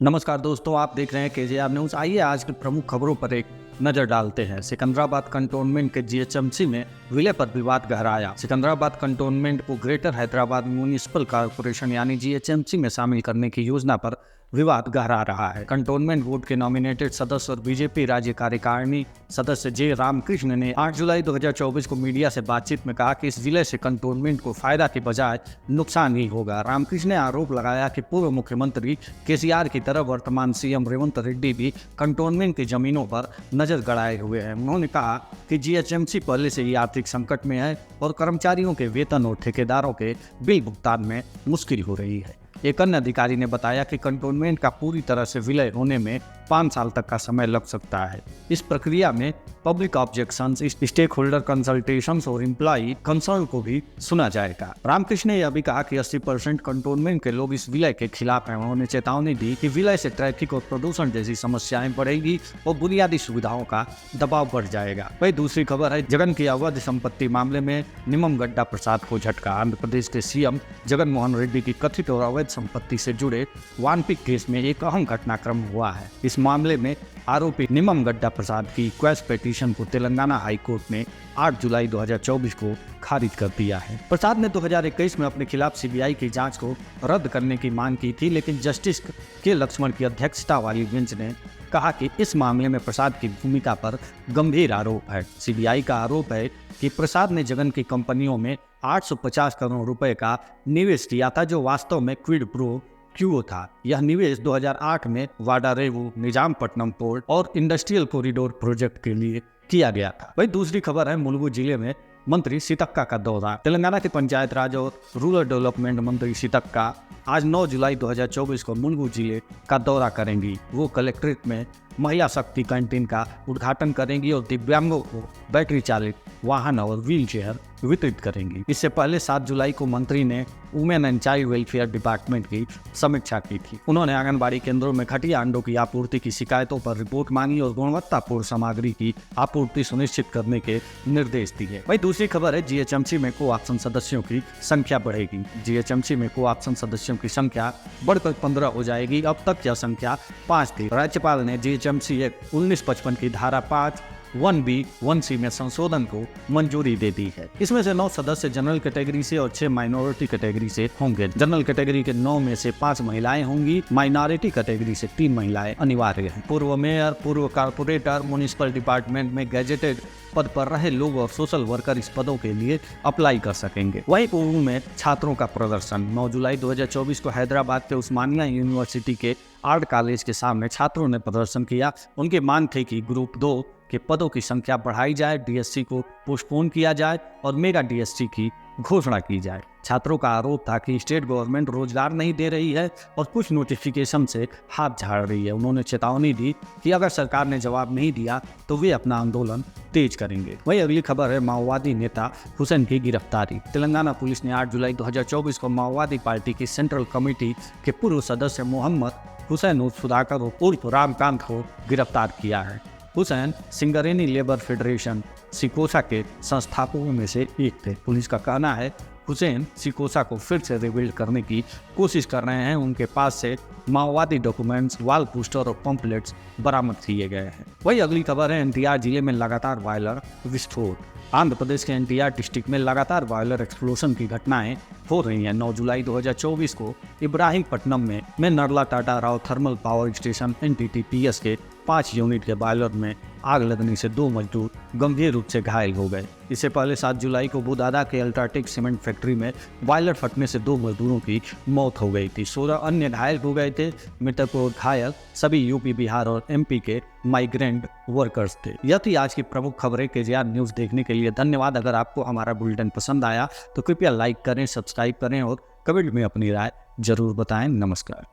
नमस्कार दोस्तों, आप देख रहे हैं केजीआर न्यूज। आइए आज की प्रमुख खबरों पर एक नजर डालते हैं। सिकंदराबाद कंटोनमेंट के जीएचएमसी में विलय पर विवाद गहराया। सिकंदराबाद कंटोनमेंट को ग्रेटर हैदराबाद म्युनिसिपल कॉर्पोरेशन यानी जीएचएमसी में शामिल करने की योजना पर विवाद गहरा रहा है। कंटोनमेंट बोर्ड के नॉमिनेटेड सदस्य और बीजेपी राज्य कार्यकारिणी सदस्य जे रामकृष्ण ने 8 जुलाई 2024 को मीडिया से बातचीत में कहा कि इस विलय से कंटोनमेंट को फायदा के बजाय नुकसान ही होगा। रामकृष्ण ने आरोप लगाया कि पूर्व मुख्यमंत्री केसीआर की तरह वर्तमान सीएम रेवंत रेड्डी भी कंटोनमेंट की जमीनों पर नजर गड़ाए हुए हैं। उन्होंने कहा कि जीएचएमसी पहले से ही आर्थिक संकट में है और कर्मचारियों के वेतन और ठेकेदारों के बिल भुगतान में मुश्किल हो रही है। एक अन्य अधिकारी ने बताया कि कंटोनमेंट का पूरी तरह से विलय होने में 5 साल तक का समय लग सकता है। इस प्रक्रिया में public objections, stakeholder consultations और एम्प्लॉई कंसर्न को भी सुना जाएगा। रामकृष्ण ने यह भी कहा कि 80% कंटोनमेंट के लोग इस विलय के खिलाफ हैं। उन्होंने चेतावनी दी कि विलय से ट्रैफिक और प्रदूषण जैसी समस्याएं बढ़ेगी और बुनियादी सुविधाओं का दबाव बढ़ जाएगा। वही दूसरी खबर है, जगन की अवैध संपत्ति मामले में निमगड्डा प्रसाद को झटका। आंध्र प्रदेश के सीएम जगन मोहन रेड्डी की कथित और अवैध संपत्ति से जुड़े वानपिक केस में एक अहम घटनाक्रम हुआ है। इस मामले में आरोपी निमगड्डा प्रसाद की रिक्वेस्ट पिटीशन को तेलंगाना हाई कोर्ट ने 8 जुलाई 2024 को खारिज कर दिया है। प्रसाद ने 2021 में अपने खिलाफ सीबीआई की जांच को रद्द करने की मांग की थी, लेकिन जस्टिस के लक्ष्मण की अध्यक्षता वाली बेंच ने कहा कि इस मामले में प्रसाद की भूमिका पर गंभीर आरोप है। सीबीआई का आरोप है कि प्रसाद ने जगन की कंपनियों में 850 करोड़ रुपए का निवेश किया था, जो वास्तव में क्विड प्रो क्यू था। यह निवेश 2008 में वाडारेवू, निजामपट्टनम पोर्ट और इंडस्ट्रियल कॉरिडोर प्रोजेक्ट के लिए किया गया था। वही दूसरी खबर है, मुलुगु जिले में मंत्री सीतक्का का दौरा। तेलंगाना के पंचायत राज और रूरल डेवलपमेंट मंत्री सीतक्का आज 9 जुलाई 2024 को मुलुगु जिले का दौरा करेंगी। वो कलेक्ट्रेट में महिला शक्ति कैंटीन का उद्घाटन करेंगी और दिव्यांगों को बैटरी चालित वाहन और व्हील चेयर वितरित करेंगी। इससे पहले 7 जुलाई को मंत्री ने women and child welfare department की समीक्षा की थी। उन्होंने आंगनबाड़ी केंद्रों में घटिया अंडों की आपूर्ति की शिकायतों पर रिपोर्ट मांगी और गुणवत्तापूर्ण सामग्री की आपूर्ति सुनिश्चित करने के निर्देश दिए। वही दूसरी खबर है, जीएचएमसी में को ऑप्शन सदस्यों की संख्या बढ़ेगी। जीएचएमसी में को ऑप्शन सदस्यों की संख्या बढ़कर 15 हो जाएगी। अब तक यह संख्या 5 थी। राज्यपाल ने जीएचएमसी एक्ट 1955 की धारा 5 1B 1C में संशोधन को मंजूरी दे दी है। इसमें से 9 सदस्य जनरल कैटेगरी से और 6 माइनॉरिटी कैटेगरी से होंगे। जनरल कैटेगरी के 9 में से 5 महिलाएं होंगी। माइनॉरिटी कैटेगरी से 3 महिलाएं अनिवार्य हैं। पूर्व मेयर, पूर्व कारपोरेटर, म्युनिसिपल डिपार्टमेंट में गैजेटेड पद पर रहे लोग और सोशल वर्कर इस पदों के लिए अप्लाई कर सकेंगे। वहीं पूर्व में छात्रों का प्रदर्शन। 9 जुलाई 2024 को हैदराबाद के उस्मानिया यूनिवर्सिटी के आर्ट कॉलेज के सामने छात्रों ने प्रदर्शन किया। उनकी मांग थी कि ग्रुप 2 के पदों की संख्या बढ़ाई जाए, डीएससी को पोस्टपोन किया जाए और मेगा डीएससी की घोषणा की जाए। छात्रों का आरोप था कि स्टेट गवर्नमेंट रोजगार नहीं दे रही है और कुछ नोटिफिकेशन से हाथ झाड़ रही है। उन्होंने चेतावनी दी कि अगर सरकार ने जवाब नहीं दिया तो वे अपना आंदोलन तेज करेंगे। वही अगली खबर है, माओवादी नेता हुसैन की गिरफ्तारी। तेलंगाना पुलिस ने 8 जुलाई 2024 को माओवादी पार्टी की सेंट्रल कमेटी के पूर्व सदस्य मोहम्मद हुसैन उर्फ सुधाकर उर्फ रामकांत को गिरफ्तार किया है। हुसैन सिंगरेनी लेबर फेडरेशन सिकोसा के संस्थापकों में से एक थे। पुलिस का कहना है हुसैन सिकोसा को फिर से रिबिल्ड करने की कोशिश कर रहे हैं। उनके पास से माओवादी डॉक्यूमेंट्स, वॉल पोस्टर और पंपलेट्स बरामद किए गए हैं। वही अगली खबर है, एनटीआर जिले में लगातार बॉयलर विस्फोट। आंध्र प्रदेश के एनटीआर डिस्ट्रिक्ट में लगातार बॉयलर एक्सप्लोजन की घटनाएं हो रही हैं। 9 जुलाई 2024 को इब्राहिमपट्टनम में Narla Tata Rao thermal power station NTTPS के 5 यूनिट के बॉयलर में आग लगने से 2 मजदूर गंभीर रूप से घायल हो गए। इससे पहले 7 जुलाई को बुदादा के अल्ट्राटेक सीमेंट फैक्ट्री में बॉयलर फटने से 2 मजदूरों की मौत हो गई थी। 16 अन्य घायल हो गए थे। मृतक और घायल सभी यूपी, बिहार और MP के माइग्रेंट वर्कर्स थे। यह थी आज की प्रमुख खबरें। केजीआर न्यूज देखने के लिए धन्यवाद। अगर आपको हमारा बुलेटिन पसंद आया तो कृपया लाइक करें, सब्सक्राइब करें और कमेंट में अपनी राय जरूर बताएं। नमस्कार।